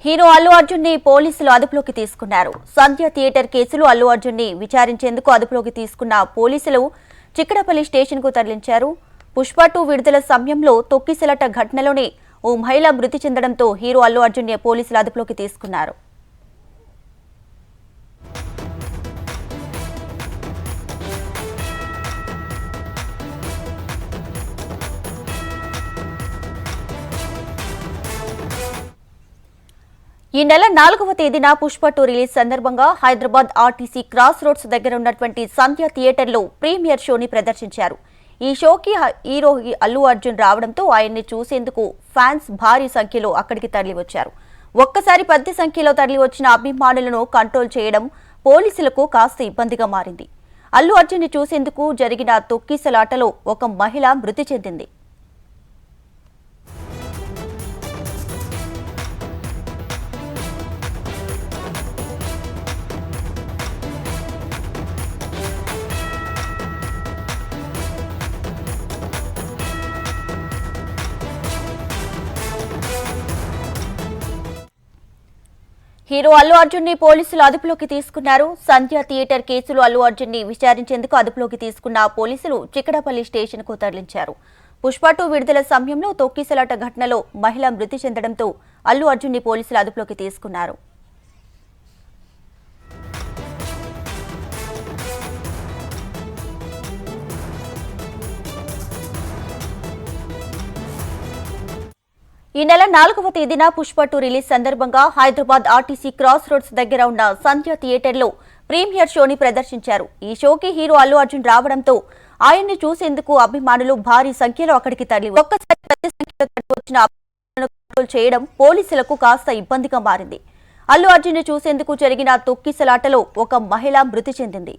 Hero Allu Arjun ని పోలీసులు అదుపులోకి తీసుకున్నారు. సంధ్య థియేటర్ కేసులో అల్లు అర్జున్ ని విచారించేందుకు అదుపులోకి తీసుకున్న పోలీసులు చిక్కడపల్లి స్టేషన్ కు తరలించారు. పుష్ప 2 విడుదల సమయంలో తొక్కిసలాట ఘటనలోనే ఓ మహిళ మృతి చెందడంతో హీరో అల్లు అర్జున్ ని పోలీసులు అదుపులోకి తీసుకున్నారు. ఈ నెల 4వ తేదీన పుష్ప 2 రిలీజ్ సందర్భంగా హైదరాబాద్ ఆర్టీసీ క్రాస్ రోడ్స్ దగ్గర ఉన్నటువంటి సంధ్య థియేటర్లో ప్రీమియర్ షోని ప్రదర్శించారు. ఈ షోకి హీరో అల్లు అర్జున్ రావడంతో ఆయన్ని చూసేందుకు ఫ్యాన్స్ భారీ సంఖ్యలో అక్కడికి తరలివచ్చారు. ఒక్కసారి పెద్ద సంఖ్యలో తరలివచ్చిన అభిమానులను కంట్రోల్ చేయడం పోలీసులకు కాస్త ఇబ్బందిగా మారింది. అల్లు అర్జున్ ని చూసేందుకు జరిగిన తొక్కిసలాటలో ఒక మహిళ మృతి చెందింది. హీరో అల్లు అర్జున్ ని పోలీసులు అదుపులోకి తీసుకున్నారు. సంధ్య థియేటర్ కేసులో అల్లు అర్జున్ ని విచారించేందుకు అదుపులోకి తీసుకున్న పోలీసులు చిక్కడపల్లి స్టేషన్ కు తరలించారు. పుష్ప 2 విడుదల సమయంలో తొక్కిసలాట ఘటనలో మహిళ మృతి చెందడంతో అల్లు అర్జున్ ని పోలీసులు అదుపులోకి తీసుకున్నారు. ఈ నెల 4వ తేదీన పుష్ప 2 రిలీజ్ సందర్భంగా హైదరాబాద్ ఆర్టీసీ క్రాస్ రోడ్స్ దగ్గర ఉన్న సంధ్య థియేటర్లో ప్రీమియర్ షోని ప్రదర్శించారు. ఈ షోకి హీరో అల్లు అర్జున్ రావడంతో ఆయన్ని చూసేందుకు అభిమానులు భారీ సంఖ్యలో అక్కడికి ఒక్కసారి పెద్ద సంఖ్యలో వచ్చిన అభిమానులను కంట్రోల్ చేయడం పోలీసులకు కాస్త ఇబ్బందిగా మారింది. అల్లు అర్జున్ ని చూసేందుకు జరిగిన తొక్కిసలాటలో ఒక మహిళ మృతి చెందింది.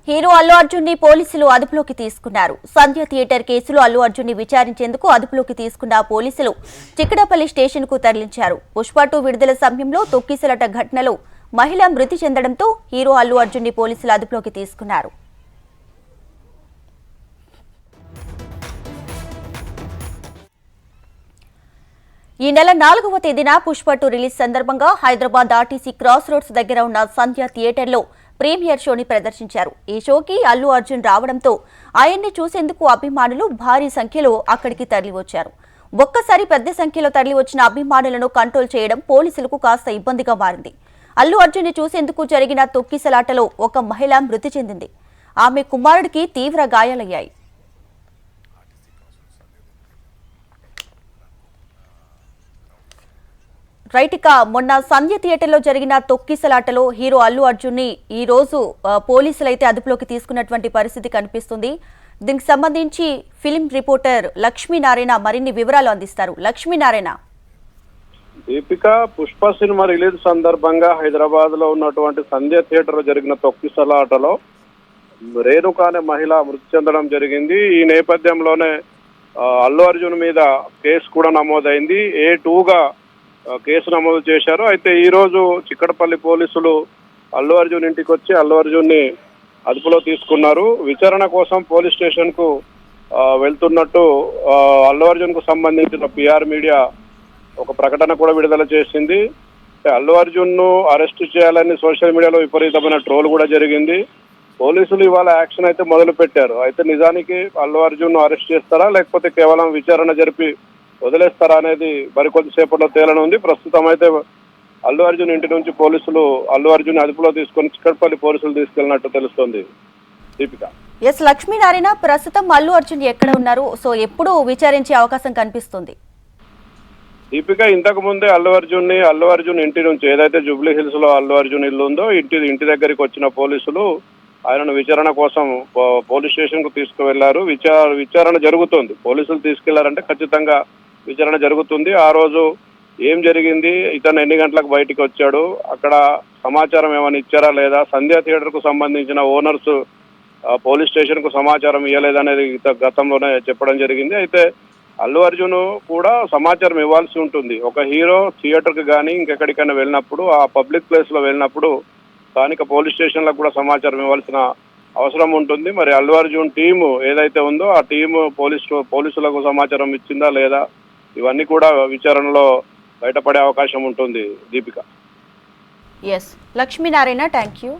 హీరో అల్లు అర్జున్ ని పోలీసులు అదుపులోకి తీసుకున్నారు. సంధ్య థియేటర్ కేసులో అల్లు అర్జున్ ని విచారించేందుకు అదుపులోకి తీసుకున్న పోలీసులు చిక్కడపల్లి స్టేషన్ కు తరలించారు. పుష్ప 2 విడుదల సమయంలో తొక్కిసలాట ఘటనలో మహిళ మృతి చెందడంతో హీరో అల్లు అర్జున్ ని పోలీసులు అదుపులోకి తీసుకున్నారు. ఈ నెల 4వ తేదీన పుష్ప 2 రిలీజ్ సందర్భంగా హైదరాబాద్ ఆర్టీసీ క్రాస్ రోడ్స్ దగ్గర ఉన్న సంధ్య థియేటర్లో ప్రీమియర్ షోని ప్రదర్శించారు. ఈ షోకి అల్లు అర్జున్ రావడంతో ఆయన్ని చూసేందుకు అభిమానులు భారీ సంఖ్యలో అక్కడికి తరలివచ్చారు. ఒక్కసారి పెద్ద సంఖ్యలో తరలివచ్చిన అభిమానులను కంట్రోల్ చేయడం పోలీసులకు కాస్త ఇబ్బందిగా మారింది. అల్లు అర్జున్ ని చూసేందుకు జరిగిన తొక్కిసలాటలో ఒక మహిళ మృతి చెందింది. ఆమె కుమారుడికి తీవ్ర గాయాలయ్యాయి. రైట్, మొన్న సంధ్య థియేటర్లో జరిగిన తొక్కిసలాటలో హీరో అల్లు అర్జున్ ని ఈ రోజు పోలీసులు అయితే అదుపులోకి తీసుకున్నటువంటి పరిస్థితి కనిపిస్తుంది. దీనికి సంబంధించి ఫిలిం రిపోర్టర్ లక్ష్మీనారాయణ మరిన్ని వివరాలు అందిస్తారు. లక్ష్మీనారాయణ. దీపిక, పుష్ప సినిమా రిలీజ్ సందర్భంగా హైదరాబాద్ లో ఉన్నటువంటి సంధ్య థియేటర్ లో జరిగిన తొక్కిసలాటలో రేణుక అనే మహిళ మృతి చెందడం జరిగింది. ఈ నేపథ్యంలోనే అల్లు అర్జున్ మీద కేసు కూడా నమోదైంది. A2గా కేసు నమోదు చేశారు. అయితే ఈ రోజు చిక్కడపల్లి పోలీసులు అల్లు అర్జున్ ఇంటికి వచ్చి అల్లు అర్జున్ ని అదుపులో తీసుకున్నారు. విచారణ కోసం పోలీస్ స్టేషన్ కు వెళ్తున్నట్టు అల్లు అర్జున్ కు సంబంధించిన PR మీడియా ఒక ప్రకటన కూడా విడుదల చేసింది. అల్లు అర్జున్ ను అరెస్ట్ చేయాలని సోషల్ మీడియాలో విపరీతమైన ట్రోల్ కూడా జరిగింది. పోలీసులు ఇవాళ యాక్షన్ అయితే మొదలు పెట్టారు. అయితే నిజానికి అల్లు అర్జున్ ను అరెస్ట్ చేస్తారా లేకపోతే కేవలం విచారణ జరిపి వదిలేస్తారా అనేది మరికొద్దిసేపట్లో తేలనుంది. ప్రస్తుతం అయితే అల్లు అర్జున్ ఇంటి నుంచి పోలీసులు అల్లు అర్జున్ అదుపులో తీసుకొని చిక్కడపల్లి పోలీసులు తీసుకెళ్లినట్టు తెలుస్తోంది. దీపిక. ఎస్ లక్ష్మీనారాయణ, ప్రస్తుతం అల్లు అర్జున్ ఎక్కడ ఉన్నారు? సో ఎప్పుడు విచారించే అవకాశం కనిపిస్తుంది? దీపిక, ఇంతకు ముందే అల్లు అర్జున్ ఇంటి నుంచి ఏదైతే జూబ్లీ హిల్స్ లో అల్లు అర్జున్ ఇల్లు ఉందో ఇంటి దగ్గరికి వచ్చిన పోలీసులు ఆయనను విచారణ కోసం పోలీస్ స్టేషన్ కు తీసుకువెళ్లారు. విచారణ జరుగుతోంది. పోలీసులు తీసుకెళ్లారంటే ఖచ్చితంగా విచారణ జరుగుతుంది. ఆ రోజు ఏం జరిగింది, ఇతను ఎన్ని గంటలకు బయటికి వచ్చాడు, అక్కడ సమాచారం ఏమైనా ఇచ్చారా లేదా, సంధ్యా థియేటర్ కు సంబంధించిన ఓనర్స్ పోలీస్ స్టేషన్ కు సమాచారం ఇవ్వలేదనేది గతంలోనే చెప్పడం జరిగింది. అయితే అల్లు అర్జున్ కూడా సమాచారం ఇవ్వాల్సి ఉంటుంది. ఒక హీరో థియేటర్ కు కానీ ఇంకెక్కడికైనా వెళ్ళినప్పుడు, ఆ పబ్లిక్ ప్లేస్ లో వెళ్ళినప్పుడు స్థానిక పోలీస్ స్టేషన్లకు కూడా సమాచారం ఇవ్వాల్సిన అవసరం ఉంటుంది. మరి అల్లు అర్జున్ టీము ఏదైతే ఉందో ఆ టీము పోలీసులకు సమాచారం ఇచ్చిందా లేదా, ఇవన్నీ కూడా విచారణలో బయటపడే అవకాశం ఉంటుంది. Deepika. S Lakshminarayana, thank you.